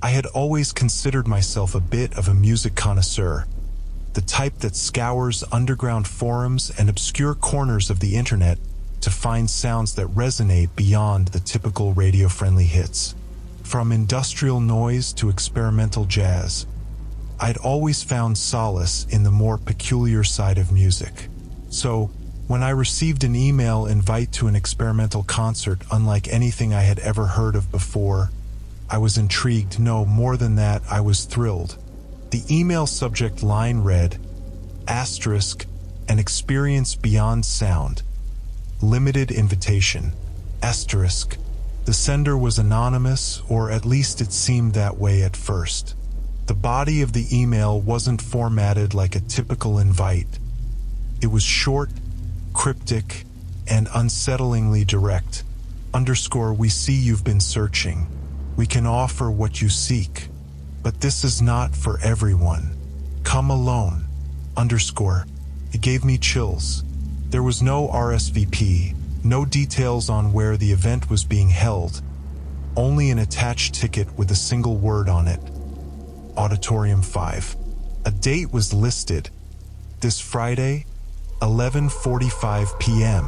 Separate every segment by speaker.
Speaker 1: I had always considered myself a bit of a music connoisseur, the type that scours underground forums and obscure corners of the internet to find sounds that resonate beyond the typical radio-friendly hits. From industrial noise to experimental jazz, I'd always found solace in the more peculiar side of music. So, when I received an email invite to an experimental concert unlike anything I had ever heard of before, I was intrigued. No, more than that, I was thrilled. The email subject line read, asterisk, an experience beyond sound. Limited invitation. Asterisk. The sender was anonymous, or at least it seemed that way at first. The body of the email wasn't formatted like a typical invite. It was short, cryptic, and unsettlingly direct. Underscore, we see you've been searching. We can offer what you seek, but this is not for everyone. Come alone. Underscore. It gave me chills. There was no RSVP, no details on where the event was being held, only an attached ticket with a single word on it. Auditorium 5. A date was listed. This Friday, 11:45 p.m.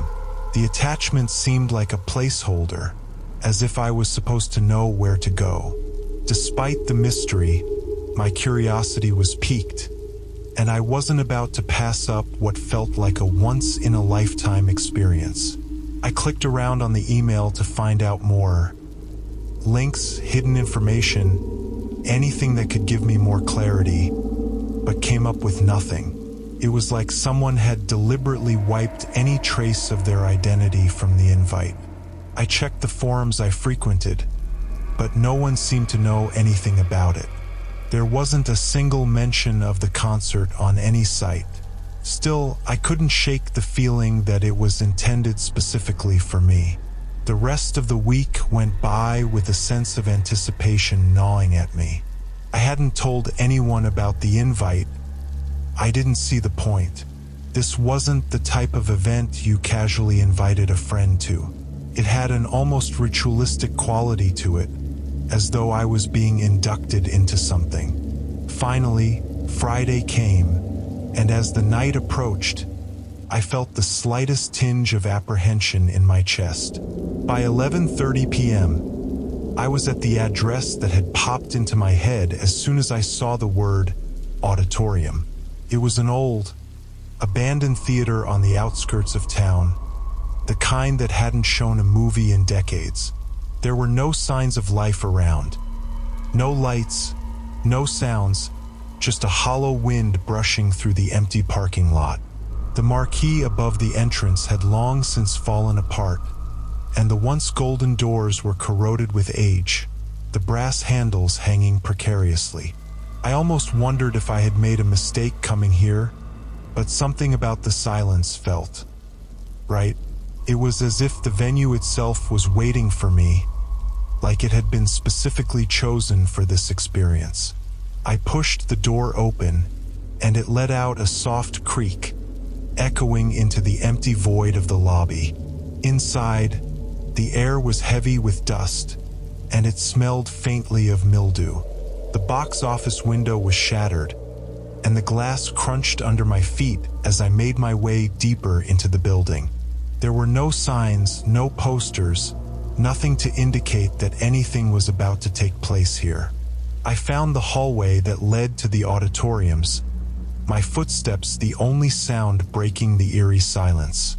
Speaker 1: The attachment seemed like a placeholder, as if I was supposed to know where to go. Despite the mystery, my curiosity was piqued, and I wasn't about to pass up what felt like a once-in-a-lifetime experience. I clicked around on the email to find out more. Links, hidden information, anything that could give me more clarity, but came up with nothing. It was like someone had deliberately wiped any trace of their identity from the invite. I checked the forums I frequented, but no one seemed to know anything about it. There wasn't a single mention of the concert on any site. Still, I couldn't shake the feeling that it was intended specifically for me. The rest of the week went by with a sense of anticipation gnawing at me. I hadn't told anyone about the invite. I didn't see the point. This wasn't the type of event you casually invited a friend to. It had an almost ritualistic quality to it, as though I was being inducted into something. Finally, Friday came, and as the night approached, I felt the slightest tinge of apprehension in my chest. By 11:30 p.m., I was at the address that had popped into my head as soon as I saw the word auditorium. It was an old, abandoned theater on the outskirts of town, the kind that hadn't shown a movie in decades. There were no signs of life around. No lights, no sounds, just a hollow wind brushing through the empty parking lot. The marquee above the entrance had long since fallen apart, and the once golden doors were corroded with age, the brass handles hanging precariously. I almost wondered if I had made a mistake coming here, but something about the silence felt right. It was as if the venue itself was waiting for me, like it had been specifically chosen for this experience. I pushed the door open, and it let out a soft creak, echoing into the empty void of the lobby. Inside, the air was heavy with dust, and it smelled faintly of mildew. The box office window was shattered, and the glass crunched under my feet as I made my way deeper into the building. There were no signs, no posters, nothing to indicate that anything was about to take place here. I found the hallway that led to the auditoriums, my footsteps the only sound breaking the eerie silence.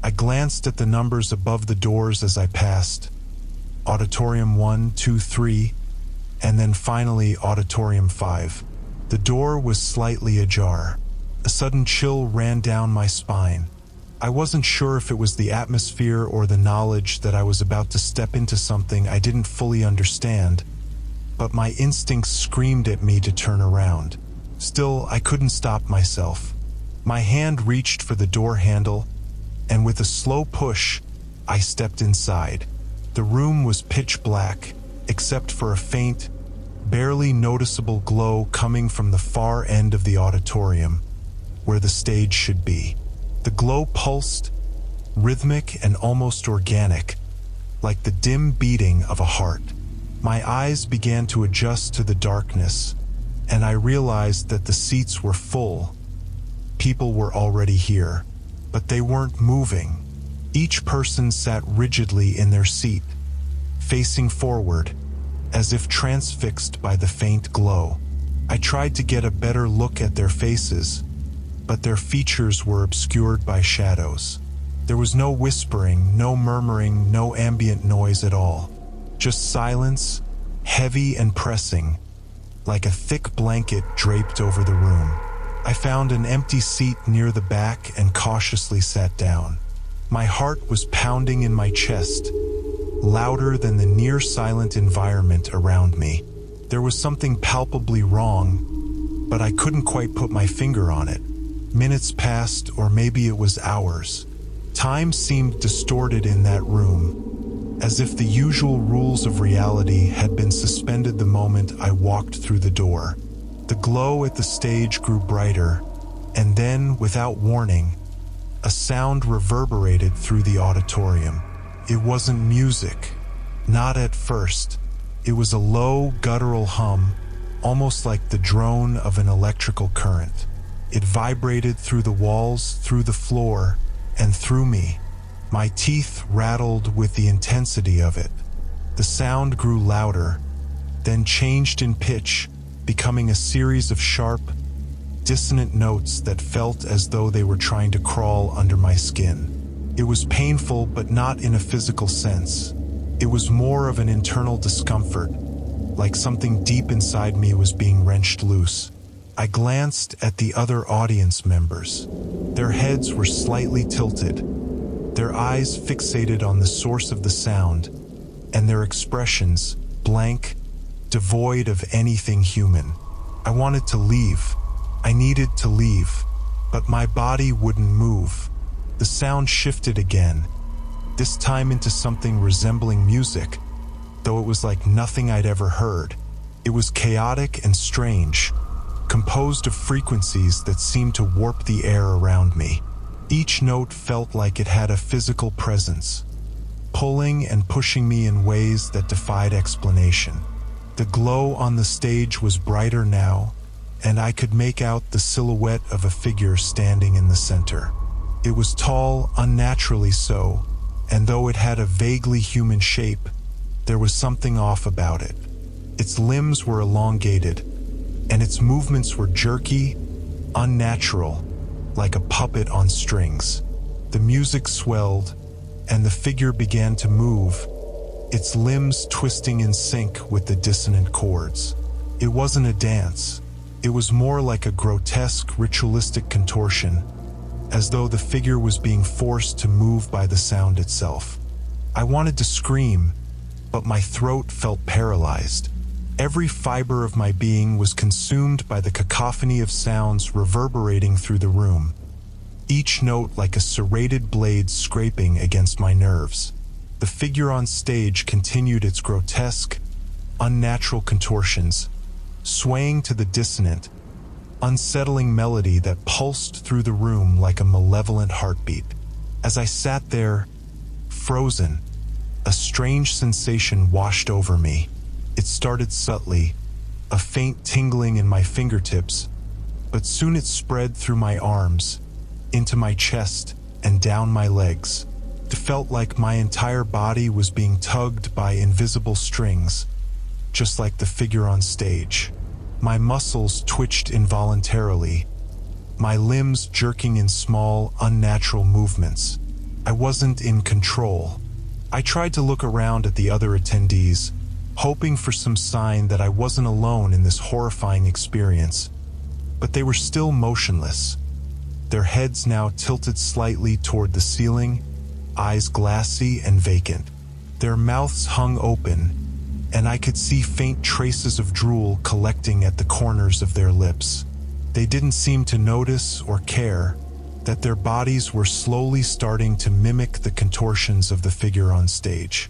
Speaker 1: I glanced at the numbers above the doors as I passed. Auditorium 1, 2, 3, and then finally Auditorium 5. The door was slightly ajar. A sudden chill ran down my spine. I wasn't sure if it was the atmosphere or the knowledge that I was about to step into something I didn't fully understand, but my instincts screamed at me to turn around. Still, I couldn't stop myself. My hand reached for the door handle, and with a slow push, I stepped inside. The room was pitch black, except for a faint, barely noticeable glow coming from the far end of the auditorium, where the stage should be. The glow pulsed, rhythmic and almost organic, like the dim beating of a heart. My eyes began to adjust to the darkness, and I realized that the seats were full. People were already here, but they weren't moving. Each person sat rigidly in their seat, facing forward, as if transfixed by the faint glow. I tried to get a better look at their faces, but their features were obscured by shadows. There was no whispering, no murmuring, no ambient noise at all. Just silence, heavy and pressing, like a thick blanket draped over the room. I found an empty seat near the back and cautiously sat down. My heart was pounding in my chest, louder than the near-silent environment around me. There was something palpably wrong, but I couldn't quite put my finger on it. Minutes passed, or maybe it was hours. Time seemed distorted in that room, as if the usual rules of reality had been suspended the moment I walked through the door. The glow at the stage grew brighter, and then, without warning, a sound reverberated through the auditorium. It wasn't music, not at first. It was a low, guttural hum, almost like the drone of an electrical current. It vibrated through the walls, through the floor, and through me. My teeth rattled with the intensity of it. The sound grew louder, then changed in pitch, becoming a series of sharp, dissonant notes that felt as though they were trying to crawl under my skin. It was painful, but not in a physical sense. It was more of an internal discomfort, like something deep inside me was being wrenched loose. I glanced at the other audience members. Their heads were slightly tilted, their eyes fixated on the source of the sound, and their expressions blank, devoid of anything human. I wanted to leave. I needed to leave, but my body wouldn't move. The sound shifted again, this time into something resembling music, though it was like nothing I'd ever heard. It was chaotic and strange, composed of frequencies that seemed to warp the air around me. Each note felt like it had a physical presence, pulling and pushing me in ways that defied explanation. The glow on the stage was brighter now, and I could make out the silhouette of a figure standing in the center. It was tall, unnaturally so, and though it had a vaguely human shape, there was something off about it. Its limbs were elongated, and its movements were jerky, unnatural, like a puppet on strings. The music swelled, and the figure began to move, its limbs twisting in sync with the dissonant chords. It wasn't a dance. It was more like a grotesque, ritualistic contortion, as though the figure was being forced to move by the sound itself. I wanted to scream, but my throat felt paralyzed. Every fiber of my being was consumed by the cacophony of sounds reverberating through the room, each note like a serrated blade scraping against my nerves. The figure on stage continued its grotesque, unnatural contortions, swaying to the dissonant, unsettling melody that pulsed through the room like a malevolent heartbeat. As I sat there, frozen, a strange sensation washed over me. It started subtly, a faint tingling in my fingertips, but soon it spread through my arms, into my chest, and down my legs. It felt like my entire body was being tugged by invisible strings, just like the figure on stage. My muscles twitched involuntarily, my limbs jerking in small, unnatural movements. I wasn't in control. I tried to look around at the other attendees, hoping for some sign that I wasn't alone in this horrifying experience, but they were still motionless, their heads now tilted slightly toward the ceiling, eyes glassy and vacant. Their mouths hung open, and I could see faint traces of drool collecting at the corners of their lips. They didn't seem to notice or care that their bodies were slowly starting to mimic the contortions of the figure on stage.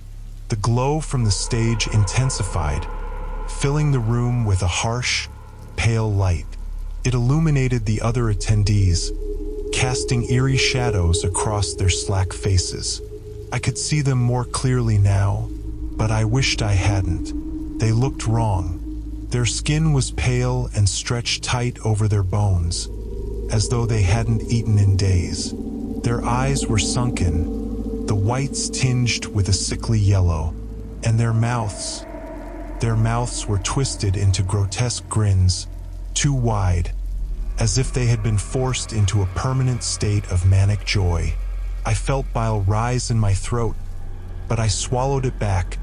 Speaker 1: The glow from the stage intensified, filling the room with a harsh, pale light. It illuminated the other attendees, casting eerie shadows across their slack faces. I could see them more clearly now, but I wished I hadn't. They looked wrong. Their skin was pale and stretched tight over their bones, as though they hadn't eaten in days. Their eyes were sunken, the whites tinged with a sickly yellow, and their mouths were twisted into grotesque grins, too wide, as if they had been forced into a permanent state of manic joy. I felt bile rise in my throat, but I swallowed it back,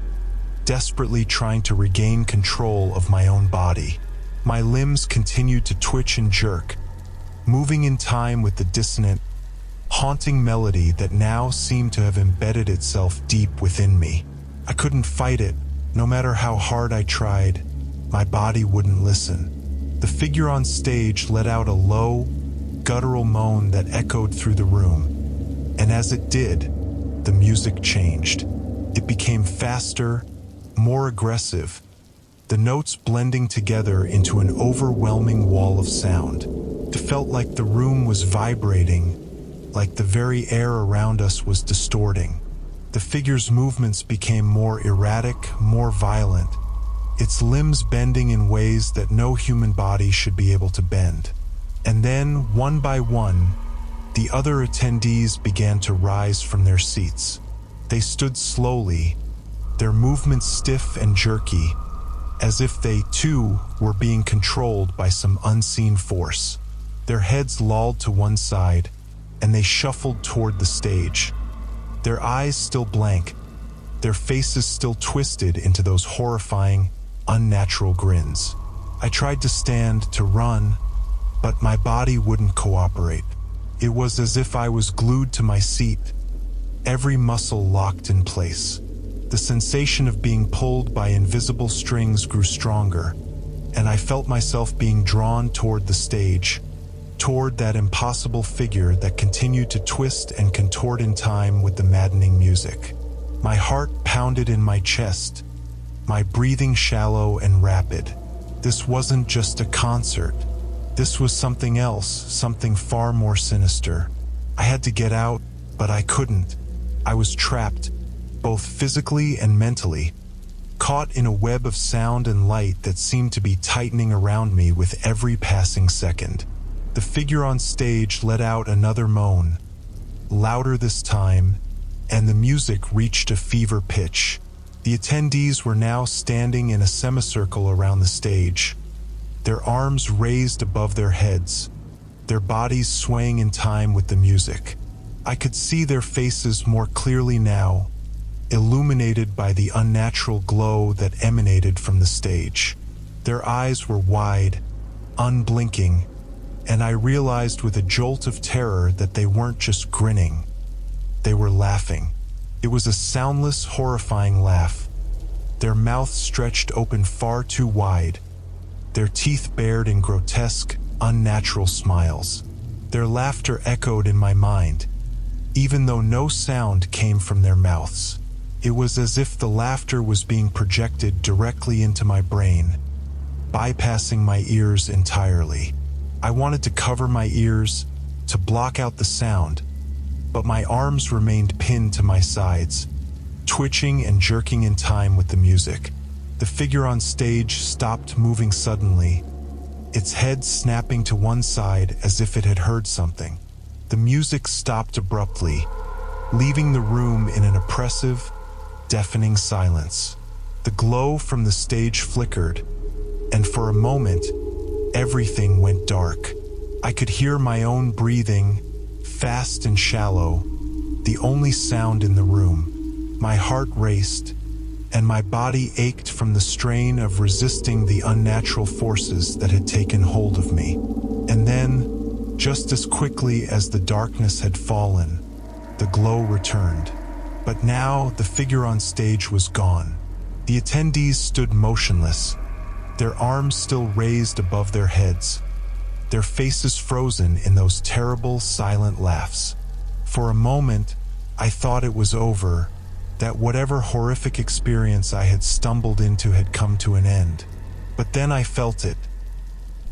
Speaker 1: desperately trying to regain control of my own body. My limbs continued to twitch and jerk, moving in time with the dissonant, haunting melody that now seemed to have embedded itself deep within me. I couldn't fight it. No matter how hard I tried, my body wouldn't listen. The figure on stage let out a low, guttural moan that echoed through the room, and as it did, the music changed. It became faster, more aggressive, the notes blending together into an overwhelming wall of sound. It felt like the room was vibrating, like the very air around us was distorting. The figure's movements became more erratic, more violent, its limbs bending in ways that no human body should be able to bend. And then, one by one, the other attendees began to rise from their seats. They stood slowly, their movements stiff and jerky, as if they, too, were being controlled by some unseen force. Their heads lolled to one side, and they shuffled toward the stage. Their eyes still blank, their faces still twisted into those horrifying, unnatural grins. I tried to stand, to run, but my body wouldn't cooperate. It was as if I was glued to my seat, every muscle locked in place. The sensation of being pulled by invisible strings grew stronger, and I felt myself being drawn toward the stage, toward that impossible figure that continued to twist and contort in time with the maddening music. My heart pounded in my chest, my breathing shallow and rapid. This wasn't just a concert. This was something else, something far more sinister. I had to get out, but I couldn't. I was trapped, both physically and mentally, caught in a web of sound and light that seemed to be tightening around me with every passing second. The figure on stage let out another moan, louder this time, and the music reached a fever pitch. The attendees were now standing in a semicircle around the stage, their arms raised above their heads, their bodies swaying in time with the music. I could see their faces more clearly now, illuminated by the unnatural glow that emanated from the stage. Their eyes were wide, unblinking, and I realized with a jolt of terror that they weren't just grinning. They were laughing. It was a soundless, horrifying laugh. Their mouths stretched open far too wide, their teeth bared in grotesque, unnatural smiles. Their laughter echoed in my mind, even though no sound came from their mouths. It was as if the laughter was being projected directly into my brain, bypassing my ears entirely. I wanted to cover my ears, to block out the sound, but my arms remained pinned to my sides, twitching and jerking in time with the music. The figure on stage stopped moving suddenly, its head snapping to one side as if it had heard something. The music stopped abruptly, leaving the room in an oppressive, deafening silence. The glow from the stage flickered, and for a moment, everything went dark. I could hear my own breathing, fast and shallow, the only sound in the room. My heart raced, and my body ached from the strain of resisting the unnatural forces that had taken hold of me. And then, just as quickly as the darkness had fallen, the glow returned. But now the figure on stage was gone. The attendees stood motionless, their arms still raised above their heads, their faces frozen in those terrible, silent laughs. For a moment, I thought it was over, that whatever horrific experience I had stumbled into had come to an end. But then I felt it,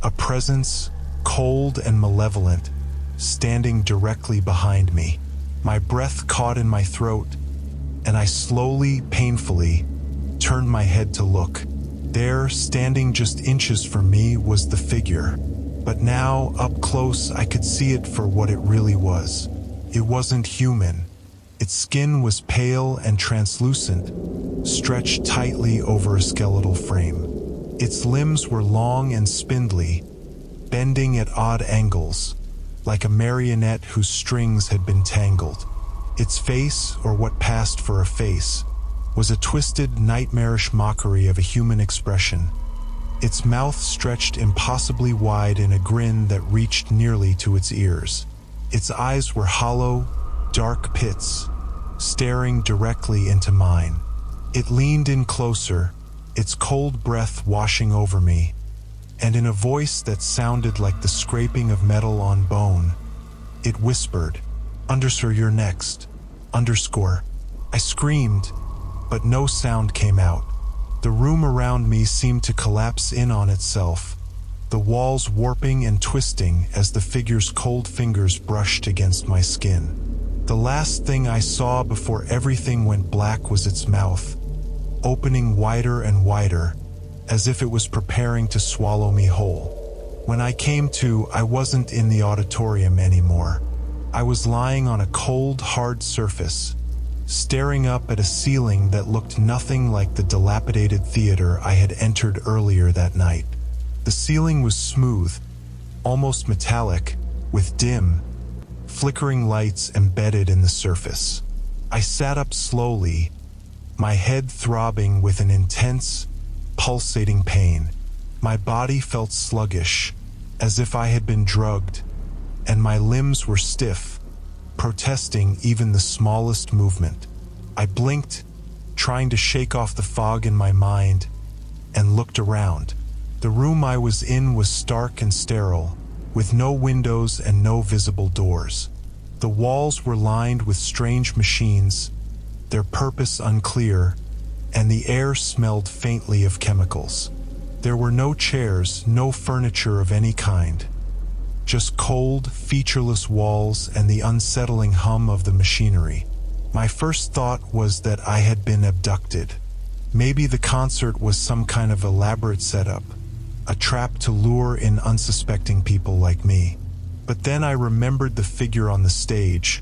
Speaker 1: a presence, cold and malevolent, standing directly behind me. My breath caught in my throat, and I slowly, painfully, turned my head to look. There, standing just inches from me, was the figure. But now, up close, I could see it for what it really was. It wasn't human. Its skin was pale and translucent, stretched tightly over a skeletal frame. Its limbs were long and spindly, bending at odd angles, like a marionette whose strings had been tangled. Its face, or what passed for a face, was a twisted, nightmarish mockery of a human expression. Its mouth stretched impossibly wide in a grin that reached nearly to its ears. Its eyes were hollow, dark pits, staring directly into mine. It leaned in closer, its cold breath washing over me, and in a voice that sounded like the scraping of metal on bone, it whispered, "Underscore, you're next. Underscore." I screamed, but no sound came out. The room around me seemed to collapse in on itself, the walls warping and twisting as the figure's cold fingers brushed against my skin. The last thing I saw before everything went black was its mouth, opening wider and wider, as if it was preparing to swallow me whole. When I came to, I wasn't in the auditorium anymore. I was lying on a cold, hard surface, staring up at a ceiling that looked nothing like the dilapidated theater I had entered earlier that night. The ceiling was smooth, almost metallic, with dim, flickering lights embedded in the surface. I sat up slowly, my head throbbing with an intense, pulsating pain. My body felt sluggish, as if I had been drugged, and my limbs were stiff, protesting even the smallest movement. I blinked, trying to shake off the fog in my mind, and looked around. The room I was in was stark and sterile, with no windows and no visible doors. The walls were lined with strange machines, their purpose unclear, and the air smelled faintly of chemicals. There were no chairs, no furniture of any kind, just cold, featureless walls and the unsettling hum of the machinery. My first thought was that I had been abducted. Maybe the concert was some kind of elaborate setup, a trap to lure in unsuspecting people like me. But then I remembered the figure on the stage,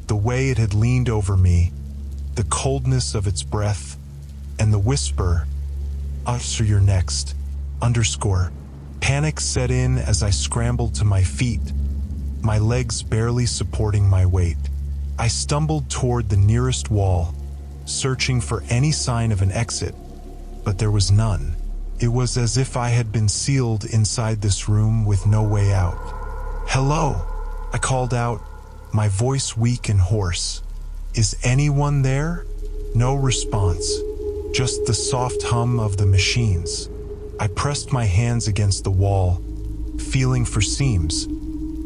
Speaker 1: the way it had leaned over me, the coldness of its breath, and the whisper, "Us or you're next." Underscore. Panic set in as I scrambled to my feet, my legs barely supporting my weight. I stumbled toward the nearest wall, searching for any sign of an exit, but there was none. It was as if I had been sealed inside this room with no way out. "Hello," I called out, my voice weak and hoarse. "Is anyone there?" No response, just the soft hum of the machines. I pressed my hands against the wall, feeling for seams,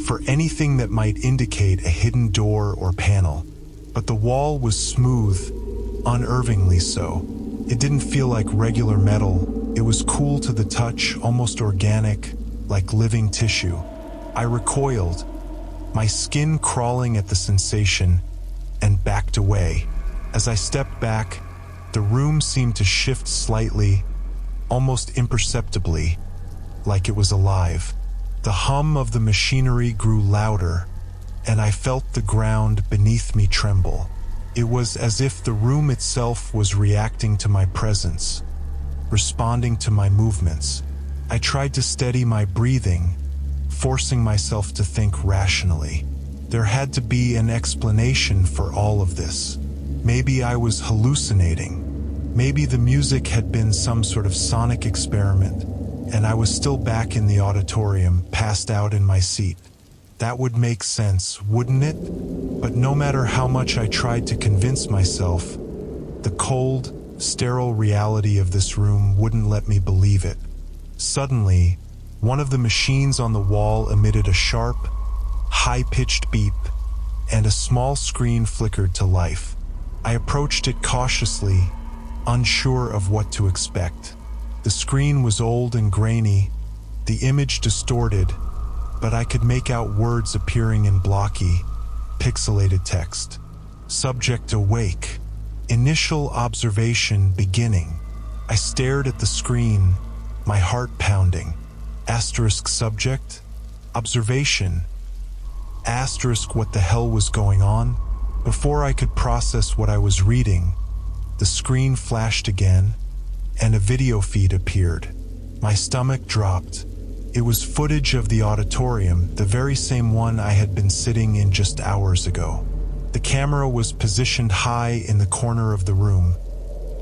Speaker 1: for anything that might indicate a hidden door or panel. But the wall was smooth, unnervingly so. It didn't feel like regular metal. It was cool to the touch, almost organic, like living tissue. I recoiled, my skin crawling at the sensation, and backed away. As I stepped back, the room seemed to shift slightly, almost imperceptibly, like it was alive. The hum of the machinery grew louder, and I felt the ground beneath me tremble. It was as if the room itself was reacting to my presence, responding to my movements. I tried to steady my breathing, forcing myself to think rationally. There had to be an explanation for all of this. Maybe I was hallucinating. Maybe the music had been some sort of sonic experiment, and I was still back in the auditorium, passed out in my seat. That would make sense, wouldn't it? But no matter how much I tried to convince myself, the cold, sterile reality of this room wouldn't let me believe it. Suddenly, one of the machines on the wall emitted a sharp, high-pitched beep, and a small screen flickered to life. I approached it cautiously, unsure of what to expect. The screen was old and grainy, the image distorted, but I could make out words appearing in blocky, pixelated text. Subject awake. Initial observation beginning. I stared at the screen, my heart pounding. Asterisk subject? Observation. Asterisk what the hell was going on? Before I could process what I was reading, the screen flashed again, and a video feed appeared. My stomach dropped. It was footage of the auditorium, the very same one I had been sitting in just hours ago. The camera was positioned high in the corner of the room,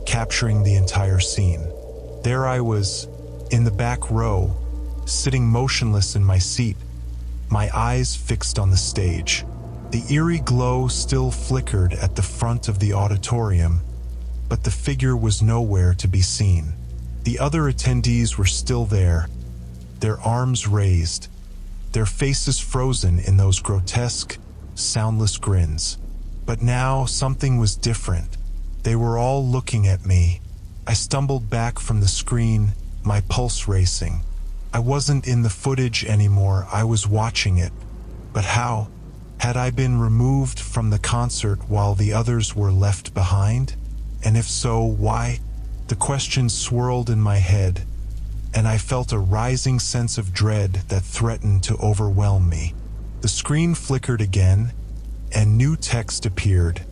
Speaker 1: capturing the entire scene. There I was, in the back row, sitting motionless in my seat, my eyes fixed on the stage. The eerie glow still flickered at the front of the auditorium, but the figure was nowhere to be seen. The other attendees were still there, their arms raised, their faces frozen in those grotesque, soundless grins. But now something was different. They were all looking at me. I stumbled back from the screen, my pulse racing. I wasn't in the footage anymore, I was watching it. But how? Had I been removed from the concert while the others were left behind? And if so, why? The questions swirled in my head, and I felt a rising sense of dread that threatened to overwhelm me. The screen flickered again, and new text appeared.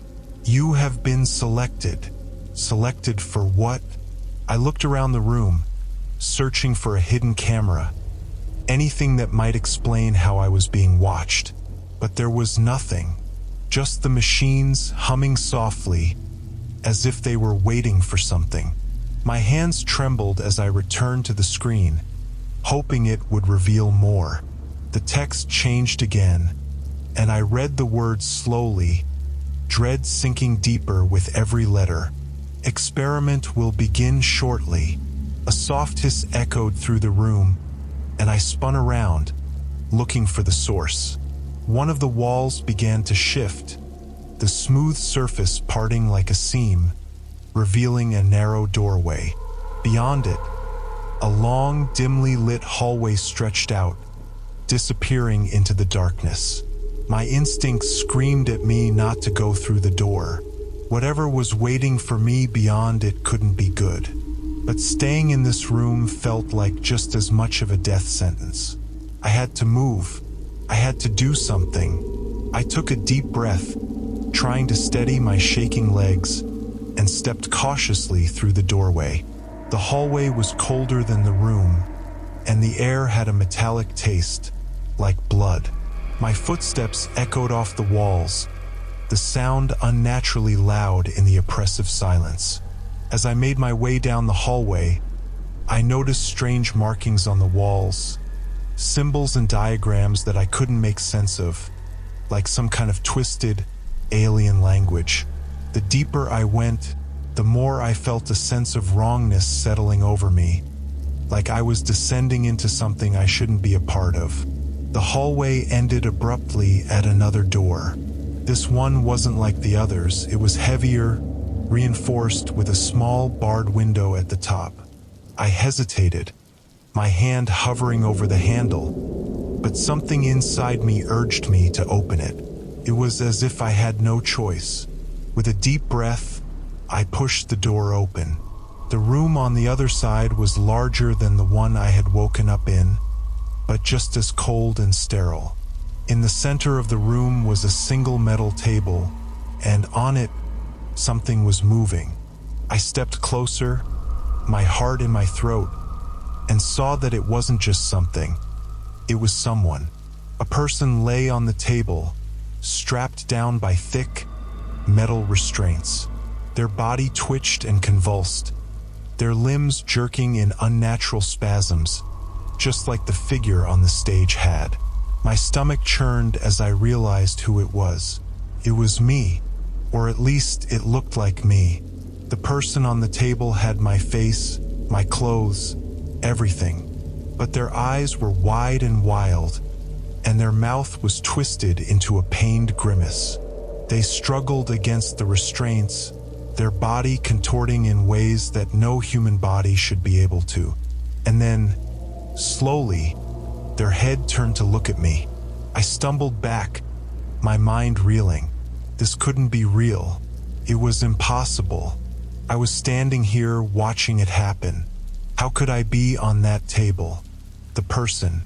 Speaker 1: You have been selected. Selected for what? I looked around the room, searching for a hidden camera, anything that might explain how I was being watched. But there was nothing, just the machines humming softly, as if they were waiting for something. My hands trembled as I returned to the screen, hoping it would reveal more. The text changed again, and I read the words slowly, dread sinking deeper with every letter. Experiment will begin shortly. A soft hiss echoed through the room, and I spun around, looking for the source. One of the walls began to shift, the smooth surface parting like a seam, revealing a narrow doorway. Beyond it, a long, dimly lit hallway stretched out, disappearing into the darkness. My instincts screamed at me not to go through the door. Whatever was waiting for me beyond it couldn't be good. But staying in this room felt like just as much of a death sentence. I had to move. I had to do something. I took a deep breath, trying to steady my shaking legs, and stepped cautiously through the doorway. The hallway was colder than the room, and the air had a metallic taste, like blood. My footsteps echoed off the walls, the sound unnaturally loud in the oppressive silence. As I made my way down the hallway, I noticed strange markings on the walls, symbols and diagrams that I couldn't make sense of, like some kind of twisted, alien language. The deeper I went, the more I felt a sense of wrongness settling over me, like I was descending into something I shouldn't be a part of. The hallway ended abruptly at another door. This one wasn't like the others. It was heavier, reinforced with a small barred window at the top. I hesitated, my hand hovering over the handle, but something inside me urged me to open it. It was as if I had no choice. With a deep breath, I pushed the door open. The room on the other side was larger than the one I had woken up in, but just as cold and sterile. In the center of the room was a single metal table, and on it, something was moving. I stepped closer, my heart in my throat, and saw that it wasn't just something. It was someone. A person lay on the table, strapped down by thick, metal restraints. Their body twitched and convulsed, their limbs jerking in unnatural spasms, just like the figure on the stage had. My stomach churned as I realized who it was. It was me, or at least it looked like me. The person on the table had my face, my clothes, everything. But their eyes were wide and wild, and their mouth was twisted into a pained grimace. They struggled against the restraints, their body contorting in ways that no human body should be able to. And then, slowly, their head turned to look at me. I stumbled back, my mind reeling. This couldn't be real. It was impossible. I was standing here watching it happen. How could I be on that table? The person.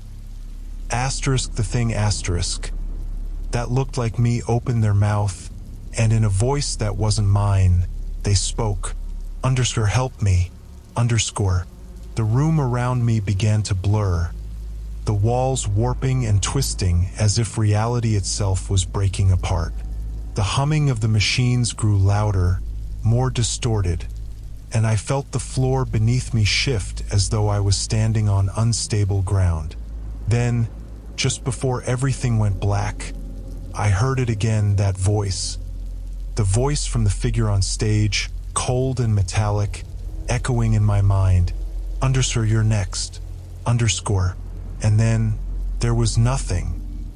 Speaker 1: Asterisk the thing asterisk. That looked like me opened their mouth, and in a voice that wasn't mine, they spoke. Underscore help me. Underscore. The room around me began to blur, the walls warping and twisting as if reality itself was breaking apart. The humming of the machines grew louder, more distorted, and I felt the floor beneath me shift as though I was standing on unstable ground. Then, just before everything went black, I heard it again, that voice. The voice from the figure on stage, cold and metallic, echoing in my mind. Underscore, you're next. Underscore. And then, there was nothing.